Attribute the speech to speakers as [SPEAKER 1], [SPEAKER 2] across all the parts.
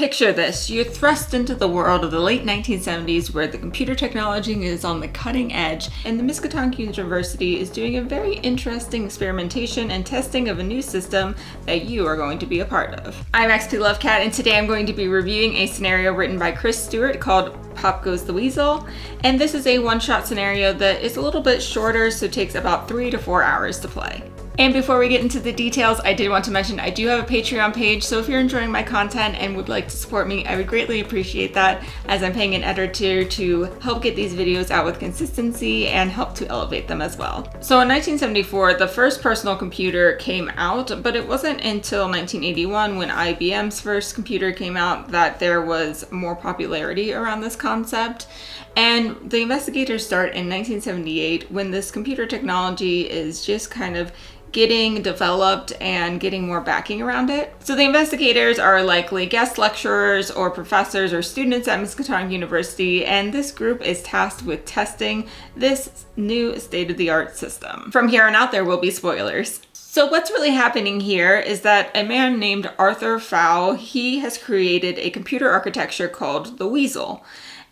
[SPEAKER 1] Picture this, you're thrust into the world of the late 1970s where the computer technology is on the cutting edge and the Miskatonic University is doing a very interesting experimentation and testing of a new system that you are going to be a part of. I'm XPLovecat and today I'm going to be reviewing a scenario written by Chris Stewart called Pop Goes the Weasel, and this is a one-shot scenario that is a little bit shorter, so it takes about 3 to 4 hours to play. And before we get into the details, I did want to mention I do have a Patreon page, so if you're enjoying my content and would like to support me, I would greatly appreciate that, as I'm paying an editor to help get these videos out with consistency and help to elevate them as well. So in 1974, the first personal computer came out, but it wasn't until 1981 when IBM's first computer came out that there was more popularity around this concept. And the investigators start in 1978 when this computer technology is just kind of getting developed and getting more backing around it. So the investigators are likely guest lecturers or professors or students at Miskatonic University, and this group is tasked with testing this new state-of-the-art system. From here on out, there will be spoilers. So what's really happening here is that a man named Arthur Fow, he has created a computer architecture called the Weasel.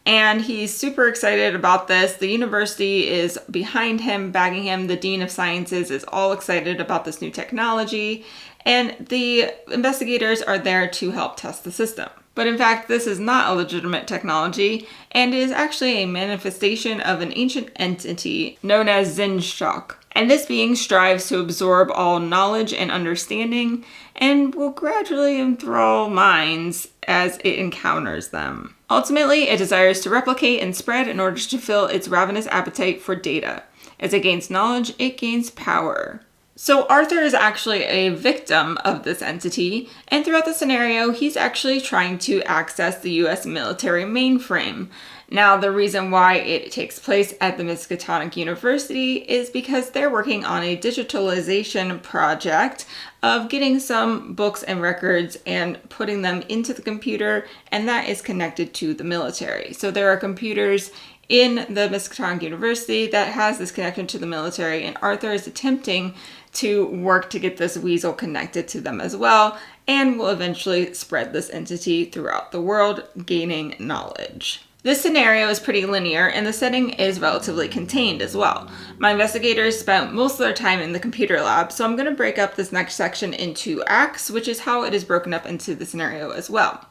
[SPEAKER 1] And he's super excited about this. The university is behind him, backing him. The Dean of Sciences is all excited about this new technology. And the investigators are there to help test the system. But in fact, this is not a legitimate technology, and is actually a manifestation of an ancient entity known as Zinshok. And this being strives to absorb all knowledge and understanding, and will gradually enthrall minds as it encounters them. Ultimately, it desires to replicate and spread in order to fill its ravenous appetite for data. As it gains knowledge, it gains power. So Arthur is actually a victim of this entity, and throughout the scenario, he's actually trying to access the US military mainframe. Now, the reason why it takes place at the Miskatonic University is because they're working on a digitalization project of getting some books and records and putting them into the computer, and that is connected to the military. So there are computers in the Miskatonic University that has this connection to the military, and Arthur is attempting to work to get this Weasel connected to them as well, and will eventually spread this entity throughout the world, gaining knowledge. This scenario is pretty linear, and the setting is relatively contained as well. My investigators spent most of their time in the computer lab, so I'm going to break up this next section into acts, which is how it is broken up into the scenario as well.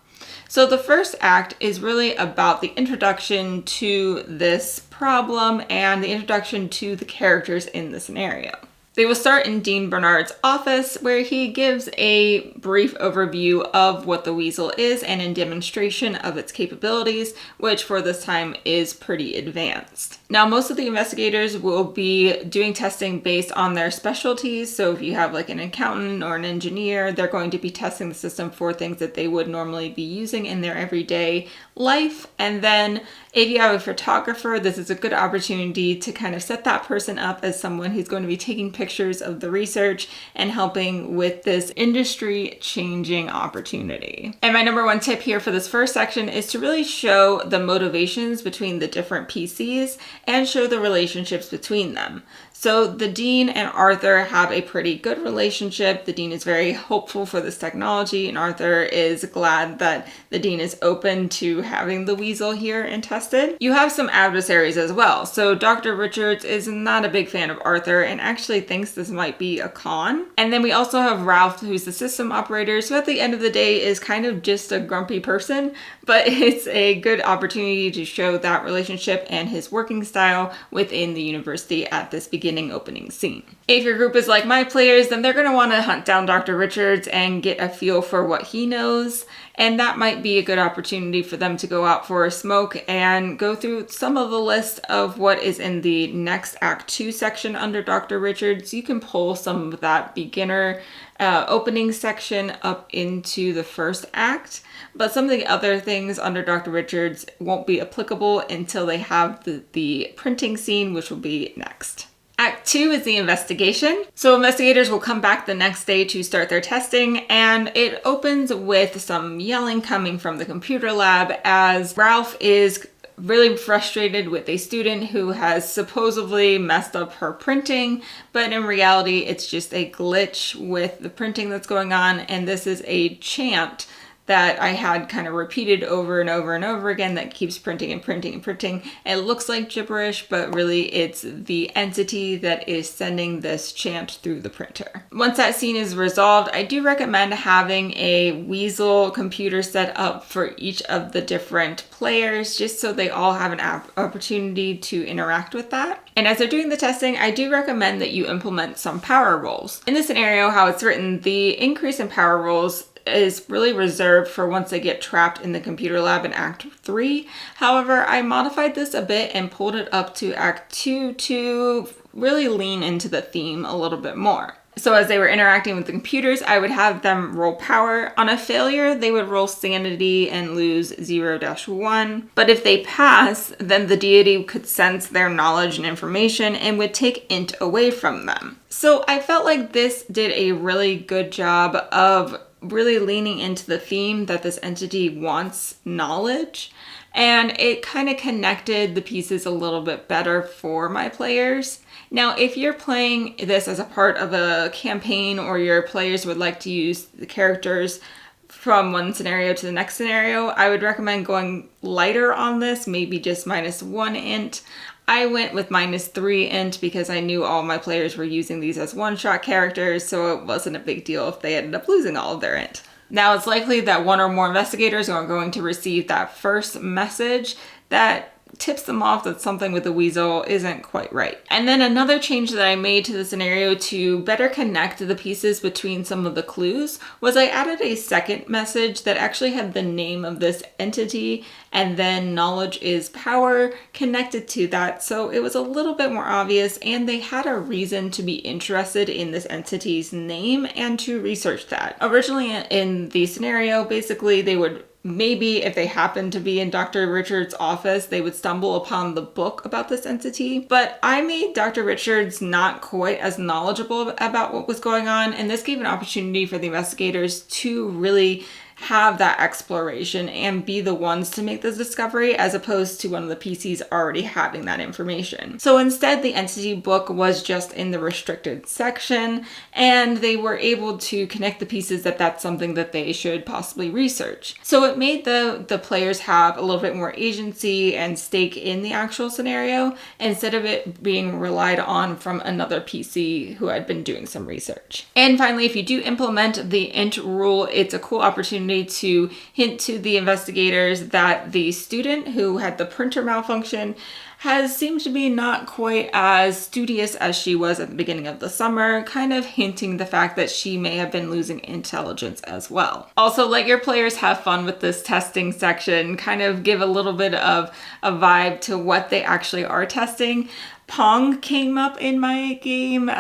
[SPEAKER 1] So the first act is really about the introduction to this problem and the introduction to the characters in the scenario. They will start in Dean Bernard's office, where he gives a brief overview of what the Weasel is and in demonstration of its capabilities, which for this time is pretty advanced. Now, most of the investigators will be doing testing based on their specialties. So if you have like an accountant or an engineer, they're going to be testing the system for things that they would normally be using in their everyday life. And then if you have a photographer, this is a good opportunity to kind of set that person up as someone who's going to be taking pictures of the research and helping with this industry-changing opportunity. And my number one tip here for this first section is to really show the motivations between the different PCs and show the relationships between them. So the Dean and Arthur have a pretty good relationship. The Dean is very hopeful for this technology, and Arthur is glad that the Dean is open to having the Weasel here and tested. You have some adversaries as well. So Dr. Richards is not a big fan of Arthur and actually thinks this might be a con. And then we also have Ralph, who's the system operator, so at the end of the day is kind of just a grumpy person, but it's a good opportunity to show that relationship and his working style within the university at this beginning opening scene. If your group is like my players, then they're going to want to hunt down Dr. Richards and get a feel for what he knows, and that might be a good opportunity for them to go out for a smoke and go through some of the list of what is in the next Act 2 section under Dr. Richards. You can pull some of that beginner opening section up into the first act, but some of the other things under Dr. Richards won't be applicable until they have the printing scene, which will be next. Act 2 is the investigation. So investigators will come back the next day to start their testing, and it opens with some yelling coming from the computer lab as Ralph is really frustrated with a student who has supposedly messed up her printing, but in reality it's just a glitch with the printing that's going on, and this is a chant that I had kind of repeated over and over and over again that keeps printing and printing and printing. It looks like gibberish, but really it's the entity that is sending this chant through the printer. Once that scene is resolved, I do recommend having a Weasel computer set up for each of the different players, just so they all have an opportunity to interact with that. And as they're doing the testing, I do recommend that you implement some power rolls. In this scenario, how it's written, the increase in power rolls is really reserved for once they get trapped in the computer lab in Act 3. However, I modified this a bit and pulled it up to Act 2 to really lean into the theme a little bit more. So as they were interacting with the computers, I would have them roll power. On a failure, they would roll sanity and lose 0-1. But if they pass, then the deity could sense their knowledge and information and would take int away from them. So I felt like this did a really good job of really leaning into the theme that this entity wants knowledge. And it kind of connected the pieces a little bit better for my players. Now, if you're playing this as a part of a campaign or your players would like to use the characters from one scenario to the next scenario, I would recommend going lighter on this, maybe just -1 int. I went with -3 int because I knew all my players were using these as one-shot characters, so it wasn't a big deal if they ended up losing all of their int. Now, it's likely that one or more investigators are going to receive that first message that tips them off that something with the Weasel isn't quite right. And then another change that I made to the scenario to better connect the pieces between some of the clues was I added a second message that actually had the name of this entity and then knowledge is power connected to that. So it was a little bit more obvious and they had a reason to be interested in this entity's name and to research that. Originally in the scenario, basically they would maybe if they happened to be in Dr. Richards' office, they would stumble upon the book about this entity. But I made Dr. Richards not quite as knowledgeable about what was going on, and this gave an opportunity for the investigators to really have that exploration and be the ones to make the discovery as opposed to one of the PCs already having that information. So instead, the entity book was just in the restricted section and they were able to connect the pieces that that's something that they should possibly research. So it made the players have a little bit more agency and stake in the actual scenario instead of it being relied on from another PC who had been doing some research. And finally, if you do implement the int rule, it's a cool opportunity to hint to the investigators that the student who had the printer malfunction has seemed to be not quite as studious as she was at the beginning of the summer, kind of hinting the fact that she may have been losing intelligence as well. Also, let your players have fun with this testing section, kind of give a little bit of a vibe to what they actually are testing. Pong came up in my game.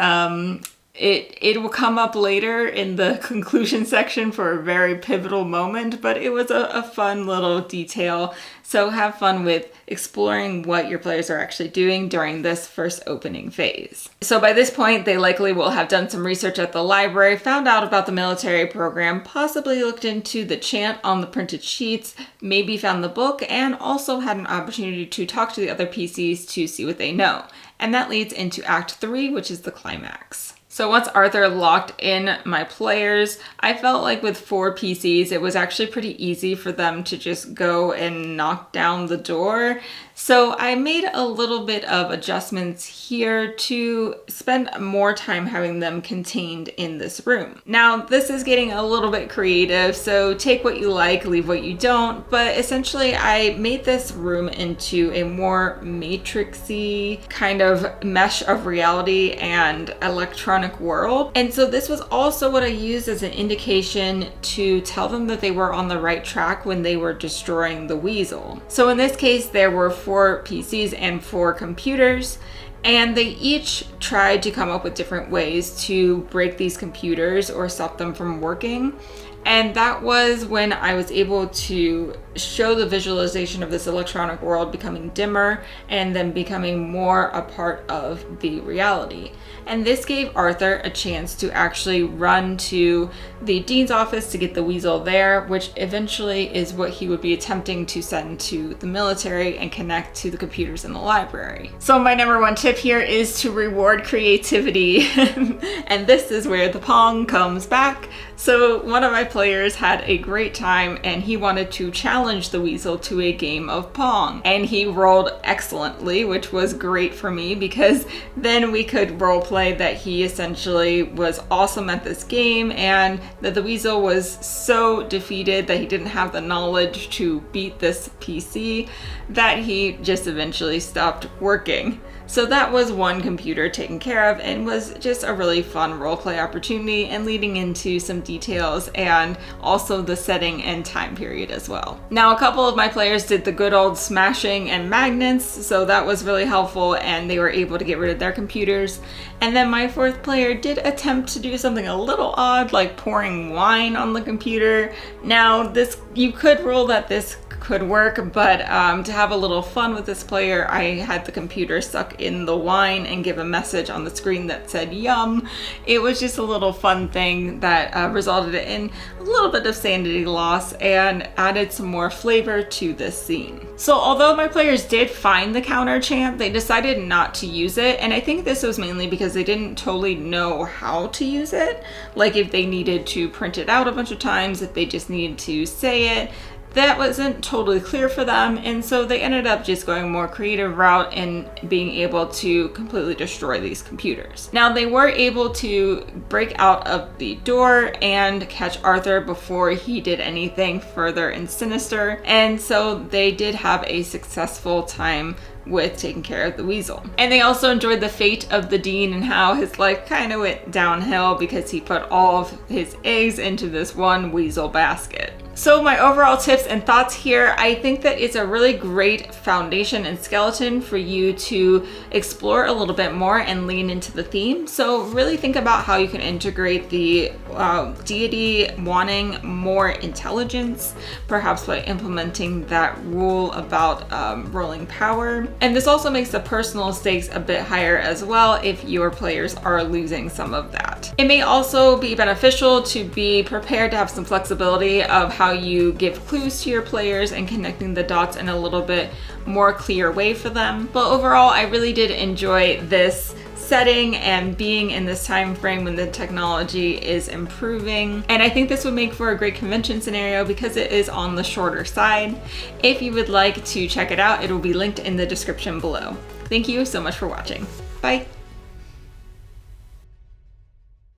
[SPEAKER 1] It will come up later in the conclusion section for a very pivotal moment, but it was a fun little detail. So have fun with exploring what your players are actually doing during this first opening phase. So by this point, they likely will have done some research at the library, found out about the military program, possibly looked into the chant on the printed sheets, maybe found the book, and also had an opportunity to talk to the other PCs to see what they know. And that leads into Act 3, which is the climax. So once Arthur locked in my players, I felt like with 4 PCs, it was actually pretty easy for them to just go and knock down the door. So I made a little bit of adjustments here to spend more time having them contained in this room. Now, this is getting a little bit creative, so take what you like, leave what you don't, but essentially I made this room into a more matrixy kind of mesh of reality and electronic world. And so this was also what I used as an indication to tell them that they were on the right track when they were destroying the Weasel. So in this case, there were 4 PCs and 4 computers, and they each tried to come up with different ways to break these computers or stop them from working. And that was when I was able to show the visualization of this electronic world becoming dimmer and then becoming more a part of the reality. And this gave Arthur a chance to actually run to the dean's office to get the Weasel there, which eventually is what he would be attempting to send to the military and connect to the computers in the library. So my number 1 tip here is to reward creativity. And this is where the Pong comes back. So one of my players had a great time and he wanted to challenge the Weasel to a game of Pong. And he rolled excellently, which was great for me because then we could roleplay that he essentially was awesome at this game and that the Weasel was so defeated that he didn't have the knowledge to beat this PC that he just eventually stopped working. So that was one computer taken care of and was just a really fun roleplay opportunity and leading into some details and also the setting and time period as well. Now, a couple of my players did the good old smashing and magnets, so that was really helpful and they were able to get rid of their computers. And then my fourth player did attempt to do something a little odd, like pouring wine on the computer. Now, this, you could rule that this could work, but to have a little fun with this player, I had the computer suck in the wine and give a message on the screen that said yum. It was just a little fun thing that resulted in a little bit of sanity loss and added some more flavor to this scene. So although my players did find the counter chant, they decided not to use it, and I think this was mainly because they didn't totally know how to use it. Like if they needed to print it out a bunch of times, if they just needed to say it, that wasn't totally clear for them, and so they ended up just going a more creative route and being able to completely destroy these computers. Now, they were able to break out of the door and catch Arthur before he did anything further and sinister, and so they did have a successful time with taking care of the Weasel. And they also enjoyed the fate of the Dean and how his life kind of went downhill because he put all of his eggs into this one Weasel basket. So my overall tips and thoughts here, I think that it's a really great foundation and skeleton for you to explore a little bit more and lean into the theme. So really think about how you can integrate the deity wanting more intelligence, perhaps by implementing that rule about rolling power. And this also makes the personal stakes a bit higher as well if your players are losing some of that. It may also be beneficial to be prepared to have some flexibility of how you give clues to your players and connecting the dots in a little bit more clear way for them. But overall, I really did enjoy this setting and being in this time frame when the technology is improving. And I think this would make for a great convention scenario because it is on the shorter side. If you would like to check it out, it will be linked in the description below. Thank you so much for watching. Bye.